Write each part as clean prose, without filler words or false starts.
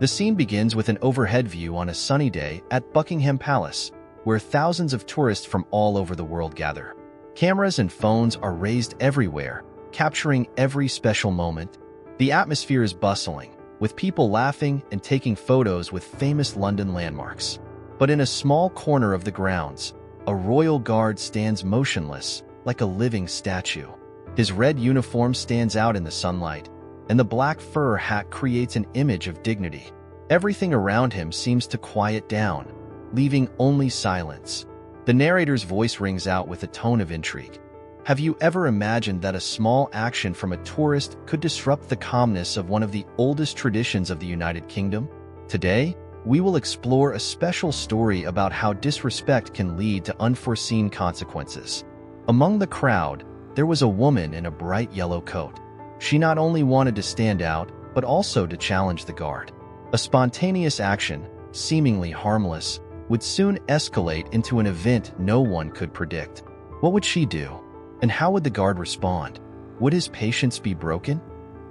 The scene begins with an overhead view on a sunny day at Buckingham Palace, where thousands of tourists from all over the world gather. Cameras and phones are raised everywhere, capturing every special moment. The atmosphere is bustling, with people laughing and taking photos with famous London landmarks. But in a small corner of the grounds, a royal guard stands motionless, like a living statue. His red uniform stands out in the sunlight, and the black fur hat creates an image of dignity. Everything around him seems to quiet down, leaving only silence. The narrator's voice rings out with a tone of intrigue. Have you ever imagined that a small action from a tourist could disrupt the calmness of one of the oldest traditions of the United Kingdom? Today, we will explore a special story about how disrespect can lead to unforeseen consequences. Among the crowd, there was a woman in a bright yellow coat. She not only wanted to stand out, but also to challenge the guard. A spontaneous action, seemingly harmless, would soon escalate into an event no one could predict. What would she do? And how would the guard respond? Would his patience be broken?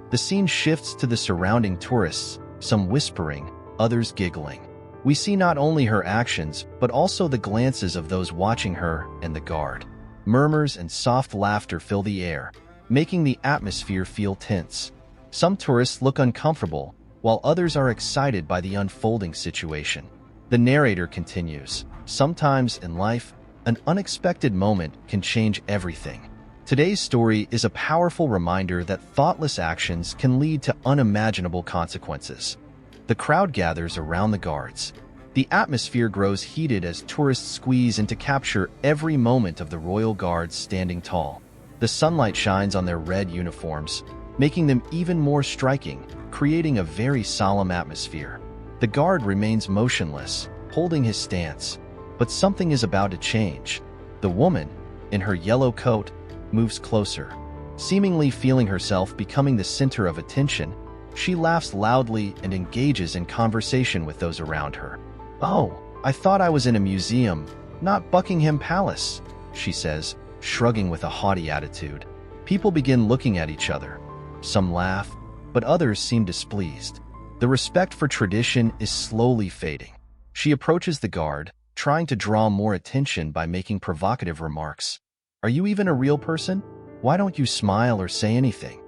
The scene shifts to the surrounding tourists, some whispering, others giggling. We see not only her actions, but also the glances of those watching her and the guard. Murmurs and soft laughter fill the air, making the atmosphere feel tense. Some tourists look uncomfortable, while others are excited by the unfolding situation. The narrator continues, sometimes in life, an unexpected moment can change everything. Today's story is a powerful reminder that thoughtless actions can lead to unimaginable consequences. The crowd gathers around the guards. The atmosphere grows heated as tourists squeeze in to capture every moment of the royal guards standing tall. The sunlight shines on their red uniforms, making them even more striking, creating a very solemn atmosphere. The guard remains motionless, holding his stance, but something is about to change. The woman, in her yellow coat, moves closer. Seemingly feeling herself becoming the center of attention, she laughs loudly and engages in conversation with those around her. "Oh, I thought I was in a museum, not Buckingham Palace," she says, shrugging with a haughty attitude. People begin looking at each other. Some laugh, but others seem displeased. The respect for tradition is slowly fading. She approaches the guard, trying to draw more attention by making provocative remarks. "Are you even a real person? Why don't you smile or say anything?"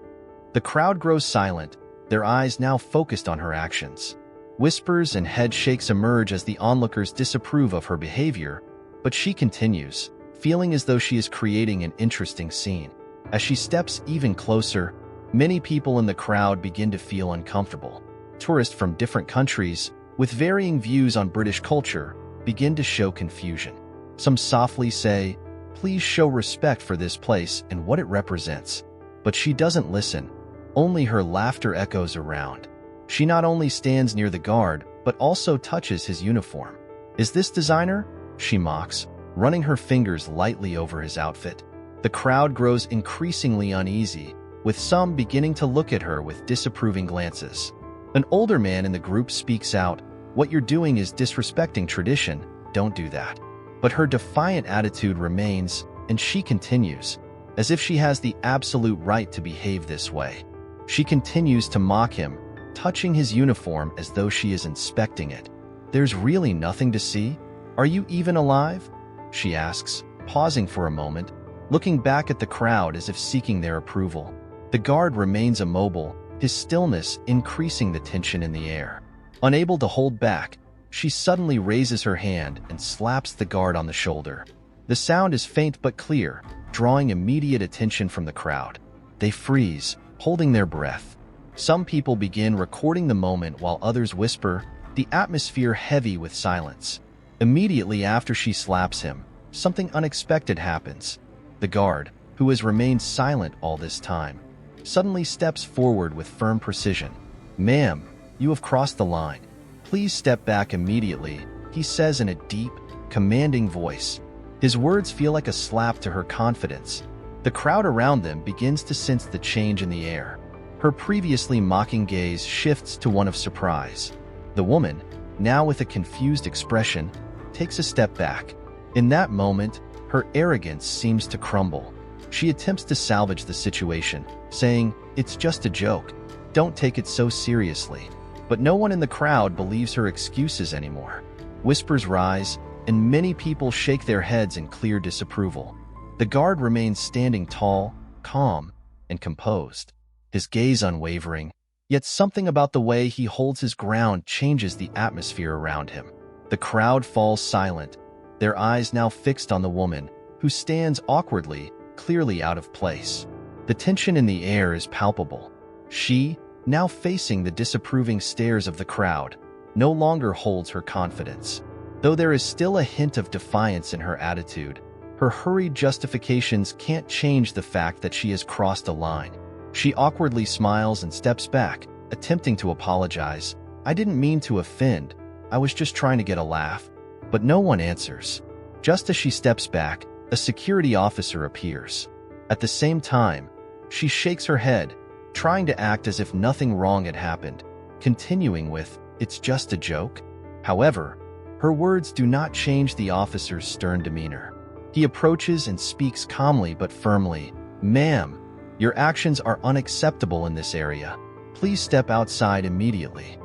The crowd grows silent, their eyes now focused on her actions. Whispers and head shakes emerge as the onlookers disapprove of her behavior, but she continues, feeling as though she is creating an interesting scene. As she steps even closer, many people in the crowd begin to feel uncomfortable. Tourists from different countries, with varying views on British culture, begin to show confusion. Some softly say, "Please show respect for this place and what it represents." But she doesn't listen. Only her laughter echoes around. She not only stands near the guard, but also touches his uniform. "Is this designer?" she mocks, running her fingers lightly over his outfit. The crowd grows increasingly uneasy, with some beginning to look at her with disapproving glances. An older man in the group speaks out, "What you're doing is disrespecting tradition, don't do that." But her defiant attitude remains, and she continues, as if she has the absolute right to behave this way. She continues to mock him, touching his uniform as though she is inspecting it. "There's really nothing to see? Are you even alive?" she asks, pausing for a moment, looking back at the crowd as if seeking their approval. The guard remains immobile, his stillness increasing the tension in the air. Unable to hold back, she suddenly raises her hand and slaps the guard on the shoulder. The sound is faint but clear, drawing immediate attention from the crowd. They freeze, holding their breath. Some people begin recording the moment while others whisper, the atmosphere heavy with silence. Immediately after she slaps him, something unexpected happens. The guard, who has remained silent all this time, suddenly steps forward with firm precision. "Ma'am, you have crossed the line. Please step back immediately," he says in a deep, commanding voice. His words feel like a slap to her confidence. The crowd around them begins to sense the change in the air. Her previously mocking gaze shifts to one of surprise. The woman, now with a confused expression, takes a step back. In that moment, her arrogance seems to crumble. She attempts to salvage the situation, saying, "It's just a joke. Don't take it so seriously." But no one in the crowd believes her excuses anymore. Whispers rise, and many people shake their heads in clear disapproval. The guard remains standing tall, calm, and composed, his gaze unwavering, yet something about the way he holds his ground changes the atmosphere around him. The crowd falls silent, their eyes now fixed on the woman, who stands awkwardly, clearly out of place. The tension in the air is palpable. She, now facing the disapproving stares of the crowd, no longer holds her confidence. Though there is still a hint of defiance in her attitude, her hurried justifications can't change the fact that she has crossed a line. She awkwardly smiles and steps back, attempting to apologize. "I didn't mean to offend. I was just trying to get a laugh." But no one answers. Just as she steps back, a security officer appears. At the same time, she shakes her head, trying to act as if nothing wrong had happened, continuing with, "It's just a joke." However, her words do not change the officer's stern demeanor. He approaches and speaks calmly but firmly. "Ma'am, your actions are unacceptable in this area. Please step outside immediately."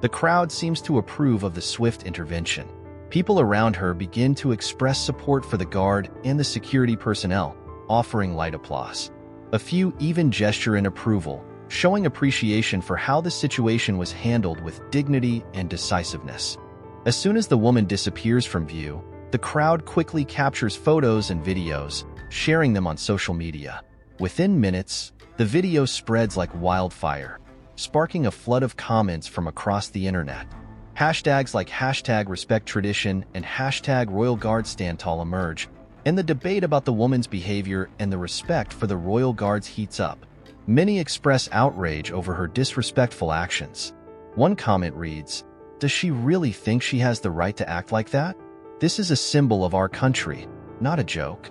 The crowd seems to approve of the swift intervention. People around her begin to express support for the guard and the security personnel, offering light applause. A few even gesture in approval, showing appreciation for how the situation was handled with dignity and decisiveness. As soon as the woman disappears from view, the crowd quickly captures photos and videos, sharing them on social media. Within minutes, the video spreads like wildfire, sparking a flood of comments from across the internet. Hashtags like #RespectTradition and #RoyalGuardStandTall emerge, and the debate about the woman's behavior and the respect for the royal guards heats up. Many express outrage over her disrespectful actions. One comment reads, "Does she really think she has the right to act like that? This is a symbol of our country, not a joke."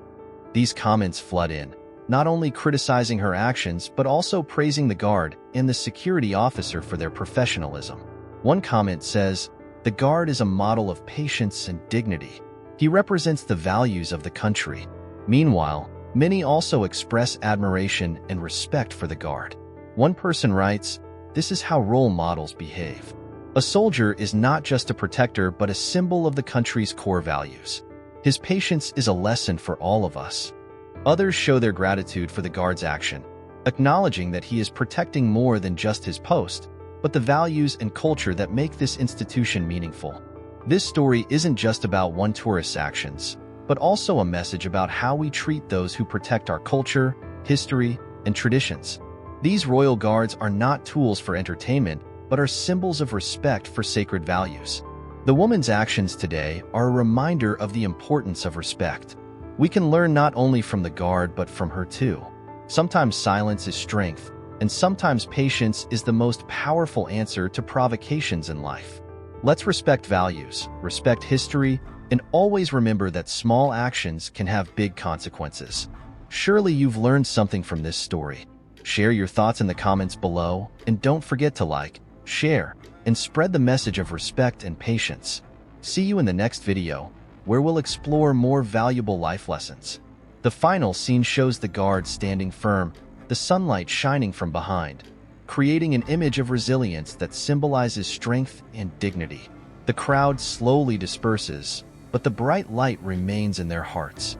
These comments flood in, not only criticizing her actions but also praising the guard and the security officer for their professionalism. One comment says, "The guard is a model of patience and dignity. He represents the values of the country." Meanwhile, many also express admiration and respect for the guard. One person writes, "This is how role models behave." A soldier is not just a protector but a symbol of the country's core values. His patience is a lesson for all of us. Others show their gratitude for the guard's action, acknowledging that he is protecting more than just his post, but the values and culture that make this institution meaningful. This story isn't just about one tourist's actions, but also a message about how we treat those who protect our culture, history, and traditions. These royal guards are not tools for entertainment, but are symbols of respect for sacred values. The woman's actions today are a reminder of the importance of respect. We can learn not only from the guard but from her too. Sometimes silence is strength, and sometimes patience is the most powerful answer to provocations in life. Let's respect values, respect history, and always remember that small actions can have big consequences. Surely you've learned something from this story. Share your thoughts in the comments below, and don't forget to like, share, and spread the message of respect and patience. See you in the next video, where we'll explore more valuable life lessons. The final scene shows the guard standing firm, the sunlight shining from behind, creating an image of resilience that symbolizes strength and dignity. The crowd slowly disperses, but the bright light remains in their hearts.